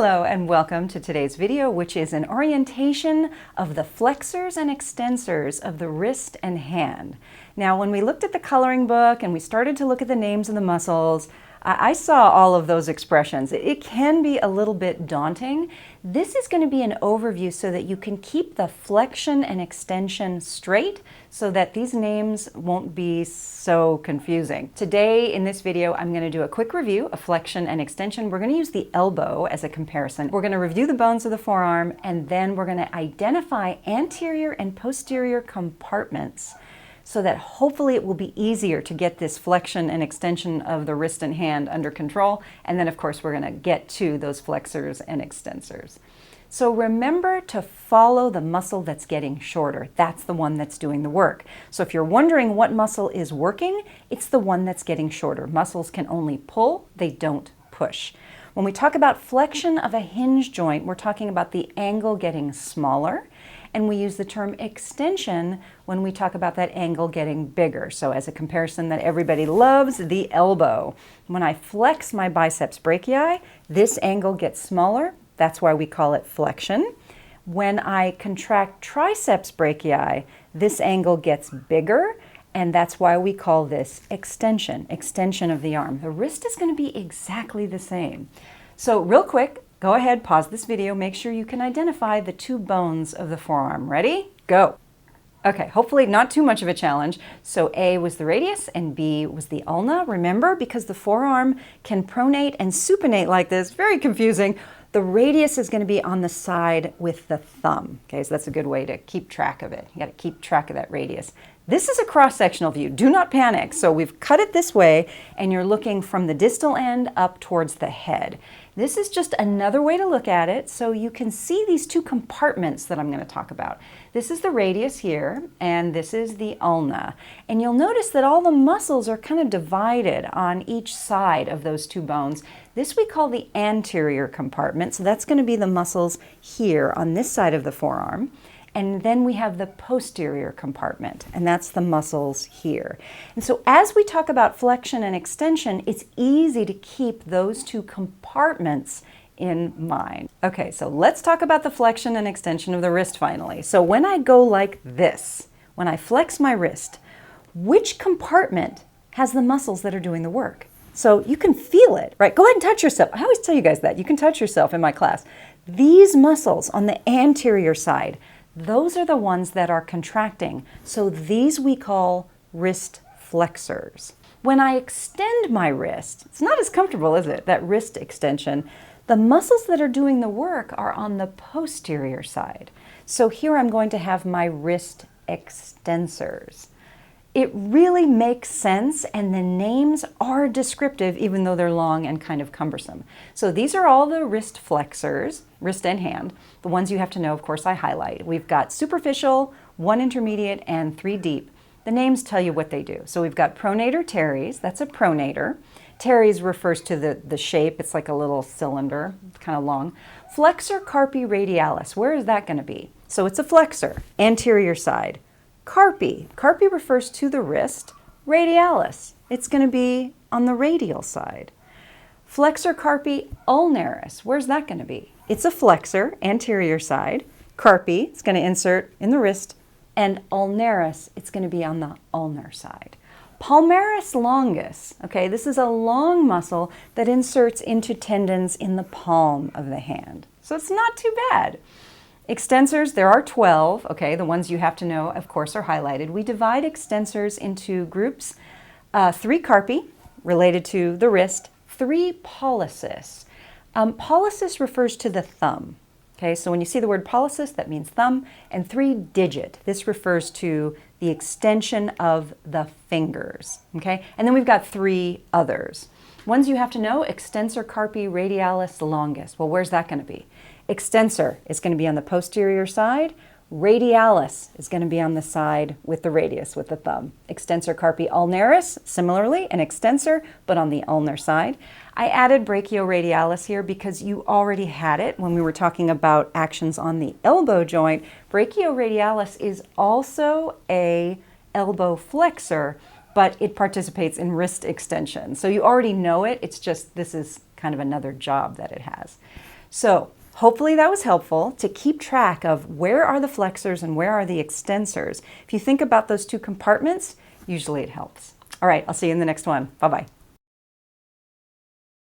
Hello and welcome to today's video, which is an orientation of the flexors and extensors of the wrist and hand. Now, when we looked at the coloring book and we started to look at the names of the muscles, I saw all of those expressions. It can be a little bit daunting. This is going to be an overview so that you can keep the flexion and extension straight so that these names won't be so confusing. Today in this video, I'm going to do a quick review of flexion and extension. We're going to use the elbow as a comparison. We're going to review the bones of the forearm, and then we're going to identify anterior and posterior compartments so that hopefully it will be easier to get this flexion and extension of the wrist and hand under control. And then of course we're going to get to those flexors and extensors. So remember to follow the muscle that's getting shorter. That's the one that's doing the work. So if you're wondering what muscle is working, it's the one that's getting shorter. Muscles can only pull, they don't push. When we talk about flexion of a hinge joint, we're talking about the angle getting smaller. And we use the term extension when we talk about that angle getting bigger. So as a comparison that everybody loves, the elbow. When I flex my biceps brachii, this angle gets smaller. That's why we call it flexion. When I contract triceps brachii, this angle gets bigger, and that's why we call this extension of the arm. The wrist is going to be exactly the same. So real quick, go ahead, pause this video, make sure you can identify the two bones of the forearm. Ready? Go. Okay, hopefully not too much of a challenge. So A was the radius and B was the ulna. Remember, because the forearm can pronate and supinate like this, very confusing, the radius is going to be on the side with the thumb. Okay, so that's a good way to keep track of it. You got to keep track of that radius. This is a cross-sectional view. Do not panic. So we've cut it this way, and you're looking from the distal end up towards the head. This is just another way to look at it so you can see these two compartments that I'm going to talk about. This is the radius here, and this is the ulna. And you'll notice that all the muscles are kind of divided on each side of those two bones. This we call the anterior compartment, so that's going to be the muscles here on this side of the forearm. And then we have the posterior compartment, and that's the muscles here. And so as we talk about flexion and extension, it's easy to keep those two compartments in mind. Okay, so let's talk about the flexion and extension of the wrist finally. So when I go like this, when I flex my wrist, which compartment has the muscles that are doing the work? So you can feel it, right? Go ahead and touch yourself. I always tell you guys that. You can touch yourself in my class. These muscles on the anterior side, those are the ones that are contracting. So these we call wrist flexors. When I extend my wrist, it's not as comfortable, is it? That wrist extension. The muscles that are doing the work are on the posterior side. So here I'm going to have my wrist extensors. It really makes sense, and the names are descriptive even though they're long and kind of cumbersome. So these are all the wrist flexors, wrist and hand. The ones you have to know, of course, I highlight. We've got superficial, 1 intermediate, and 3 deep. The names tell you what they do. So we've got pronator teres, that's a pronator. Teres refers to the shape, it's like a little cylinder, it's kind of long. Flexor carpi radialis, where is that going to be? So it's a flexor, anterior side. Carpi refers to the wrist. Radialis, it's going to be on the radial side. Flexor carpi ulnaris, where's that going to be? It's a flexor, anterior side. Carpi, it's going to insert in the wrist. And ulnaris, it's going to be on the ulnar side. Palmaris longus, okay, this is a long muscle that inserts into tendons in the palm of the hand. So it's not too bad. Extensors, there are 12, okay, the ones you have to know, of course, are highlighted. We divide extensors into groups, 3 carpi, related to the wrist, 3 pollicis. Pollicis refers to the thumb, okay, so when you see the word pollicis, that means thumb, and 3 digit, this refers to the extension of the fingers, okay, and then we've got 3 others. Ones you have to know, extensor carpi radialis longus. Well, where's that going to be? Extensor is going to be on the posterior side. Radialis is going to be on the side with the radius, with the thumb. Extensor carpi ulnaris, similarly, an extensor, but on the ulnar side. I added brachioradialis here because you already had it when we were talking about actions on the elbow joint. Brachioradialis is also a elbow flexor, but it participates in wrist extension. So you already know it. It's just this is kind of another job that it has. So hopefully that was helpful to keep track of where are the flexors and where are the extensors. If you think about those two compartments, usually it helps. All right, I'll see you in the next one. Bye-bye.